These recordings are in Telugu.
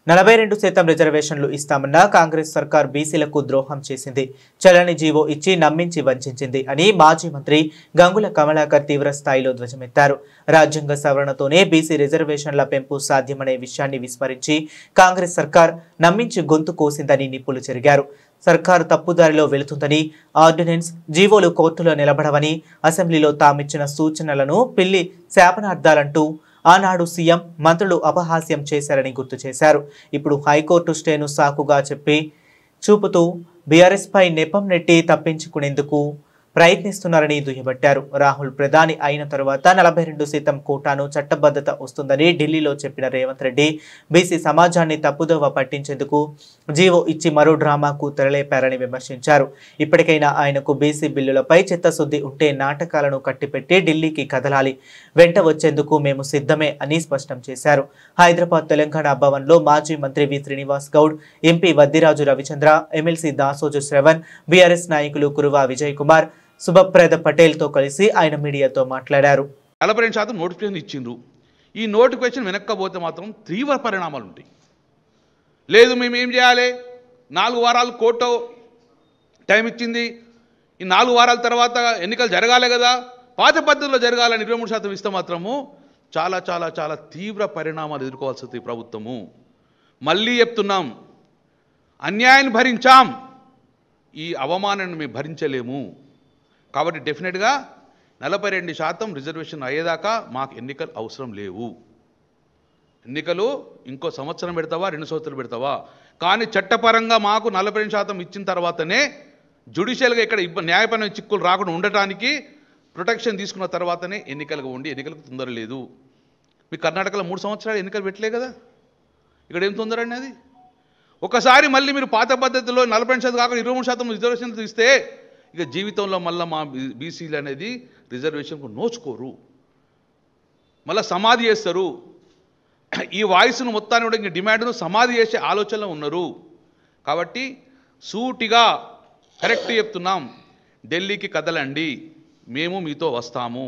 42% రిజర్వేషన్లు ఇస్తామన్న కాంగ్రెస్ సర్కార్ బీసీలకు ద్రోహం చేసింది. చలని జీవో ఇచ్చి నమ్మించి వంచింది అని మాజీ మంత్రి గంగుల కమలాకర్ తీవ్ర స్థాయిలో ధ్వజమెత్తారు. రాజ్యాంగ సవరణతోనే బీసీ రిజర్వేషన్ల పెంపు సాధ్యమనే విషయాన్ని విస్మరించి కాంగ్రెస్ సర్కార్ నమ్మించి గొంతు కోసిందని నిప్పులు చెరిగారు. సర్కారు తప్పుదారిలో వెళుతుందని, ఆర్డినెన్స్ జీవోలు కోర్టులో నిలబడవని, అసెంబ్లీలో తామిచ్చిన సూచనలను పిల్లి శాపనార్థాలంటూ ఆనాడు సీఎం మంత్రులు అపహాస్యం చేశారని గుర్తు చేశారు. ఇప్పుడు హైకోర్టు స్టేను సాకుగా చూపుతూ బీఆర్ఎస్ పై నెపం నెట్టి తప్పించుకునేందుకు ప్రయత్నిస్తున్నారని దుయ్యబట్టారు. రాహుల్ ప్రధాని అయిన తర్వాత 42% కోటాను చట్టబద్ధత వస్తుందని ఢిల్లీలో చెప్పిన రేవంత్ రెడ్డి బీసీ సమాజాన్ని తప్పుదోవ పట్టించేందుకు జీవో ఇచ్చి మరో డ్రామాకు తెరలేపారని విమర్శించారు. ఇప్పటికైనా ఆయనకు బీసీ బిల్లులపై చిత్తశుద్ధి ఉంటే నాటకాలను కట్టిపెట్టి ఢిల్లీకి కదలాలి, వెంట వచ్చేందుకు మేము సిద్ధమే అని స్పష్టం చేశారు. హైదరాబాద్ తెలంగాణ భవన్లో మాజీ మంత్రి V Srinivas Goud, MP Vaddiraju Ravichandra, MLC Dasoju Sravan, BRS నాయకులు కురువా విజయ్ కుమార్, సుభప్రద పటేల్ తో కలిసి ఆయన మీడియాతో మాట్లాడారు. 40% నోటిఫికేషన్ ఇచ్చిండ్రు. ఈ నోటిఫికేషన్ వెనక్కపోతే మాత్రం తీవ్ర పరిణామాలు ఉంటాయి. లేదు మేము ఏం చేయాలి, 4 వారాలు కోర్టు టైం ఇచ్చింది, ఈ 4 వారాల తర్వాత ఎన్నికలు జరగాలి కదా, పాత పద్ధతిలో జరగాలని 23% ఇస్తే మాత్రము చాలా చాలా చాలా తీవ్ర పరిణామాలు ఎదుర్కోవాల్సి వస్తుంది ప్రభుత్వము. మళ్ళీ చెప్తున్నాం, అన్యాయాన్ని భరించాం, ఈ అవమానాన్ని మేము భరించలేము. కాబట్టి డెఫినెట్గా 42% రిజర్వేషన్ అయ్యేదాకా మాకు ఎన్నికలు అవసరం లేవు. ఎన్నికలు ఇంకో సంవత్సరం పెడతావా, 2 సంవత్సరాలు పెడతావా, కానీ చట్టపరంగా మాకు 42% ఇచ్చిన తర్వాతనే జ్యుడిషియల్గా ఇక్కడ న్యాయపరమైన చిక్కులు రాకుండా ఉండటానికి ప్రొటెక్షన్ తీసుకున్న తర్వాతనే ఎన్నికలుగా ఉండి, ఎన్నికలకు తొందర లేదు. మీ కర్ణాటకలో 3 సంవత్సరాలు ఎన్నికలు పెట్టలే కదా, ఇక్కడ ఏం తొందర అండి అది. ఒకసారి మళ్ళీ మీరు పాత పద్ధతిలో 40% కాకుండా 23% రిజర్వేషన్లు ఇస్తే ఇక జీవితంలో మళ్ళీ మా బీసీలు అనేది రిజర్వేషన్కు నోచుకోరు, మళ్ళీ సమాధి చేస్తారు. ఈ వాయిస్ను మొత్తాన్ని కూడా ఇంక డిమాండ్ను సమాధి చేసే ఆలోచనలో ఉన్నారు. కాబట్టి సూటిగా కరెక్ట్ చెప్తున్నాం, ఢిల్లీకి కదలండి, మేము మీతో వస్తాము,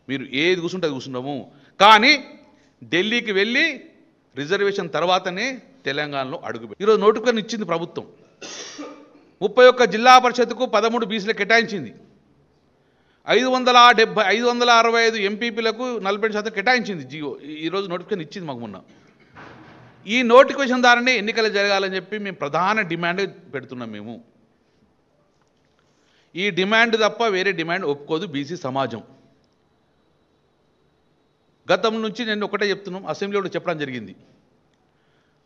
మీరు ఏది కూర్చుంటే అది కూర్చున్నాము, కానీ ఢిల్లీకి వెళ్ళి రిజర్వేషన్ తర్వాతనే తెలంగాణలో అడుగుపెట్టి. ఈరోజు నోటిఫికేషన్ ఇచ్చింది ప్రభుత్వం, 31 జిల్లా పరిషత్కు 13 బీసీలు కేటాయించింది, 565 ఎంపీపీలకు 40% కేటాయించింది జియో. ఈరోజు నోటిఫికేషన్ ఇచ్చింది మాకు మొన్న. ఈ నోటిఫికేషన్ ద్వారానే ఎన్నికలు జరగాలని చెప్పి మేము ప్రధాన డిమాండ్ పెడుతున్నాం. మేము ఈ డిమాండ్ తప్ప వేరే డిమాండ్ ఒప్పుకోదు బీసీ సమాజం. గతం నుంచి నేను ఒకటే చెప్తున్నాం, అసెంబ్లీలో చెప్పడం జరిగింది,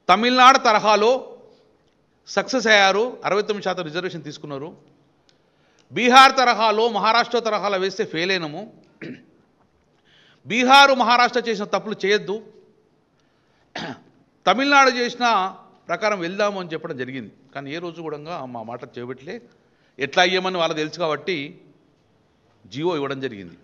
తమిళనాడు తరహాలో సక్సెస్ అయ్యారు, 69% రిజర్వేషన్ తీసుకున్నారు. బీహార్ తరహాలో, మహారాష్ట్ర తరహాలో వేస్తే ఫెయిల్ అయినాము. బీహారు మహారాష్ట్ర చేసిన తప్పులు చేయొద్దు, తమిళనాడు చేసిన ప్రకారం వెళ్దాము అని చెప్పడం జరిగింది. కానీ ఏ రోజు కూడా మా మాట చేయబట్లే, ఎట్లా అయ్యామని వాళ్ళకి తెలుసు కాబట్టి జీవో ఇవ్వడం జరిగింది.